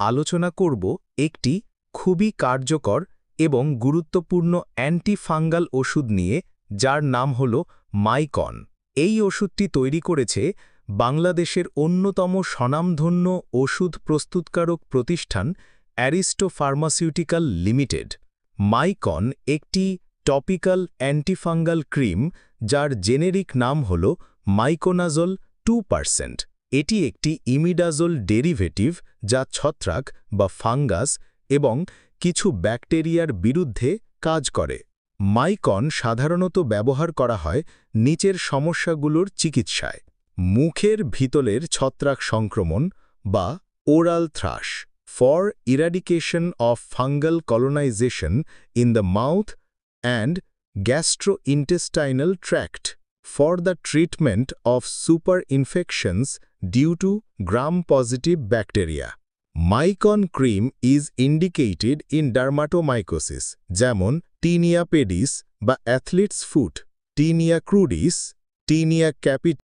আলোচনা করব একটি খুবই কার্যকর এবং গুরুত্বপূর্ণ অ্যান্টিফাঙ্গাল ওষুধ নিয়ে, যার নাম হল মাইকন। এই ওষুধটি তৈরি করেছে বাংলাদেশের অন্যতম স্বনামধন্য ওষুধ প্রস্তুতকারক প্রতিষ্ঠান অ্যারিস্টো ফার্মাসিউটিক্যাল লিমিটেড। মাইকন একটি টপিক্যাল অ্যান্টিফাঙ্গাল ক্রিম, যার জেনেরিক নাম হল মাইকোনাজল 2%। এটি একটি ইমিডাজোল ডেরিভেটিভ, যা ছত্রাক বা ফাঙ্গাস এবং কিছু ব্যাকটেরিয়ার বিরুদ্ধে কাজ করে। মাইকন সাধারণত ব্যবহার করা হয় নিচের সমস্যাগুলোর চিকিৎসায়: মুখের ভিতরের ছত্রাক সংক্রমণ বা oral trash, for eradication of fungal colonisation in the mouth and gastrointestinal tract, for the treatment of superinfections due to gram-positive bacteria. Mycon cream is indicated in dermatomycosis, যেমন টিনিয়া পেডিস বা অ্যাথলিটস ফুট, টিনিয়া ক্রুডিস, টিনিয়া ক্যাপিটাস।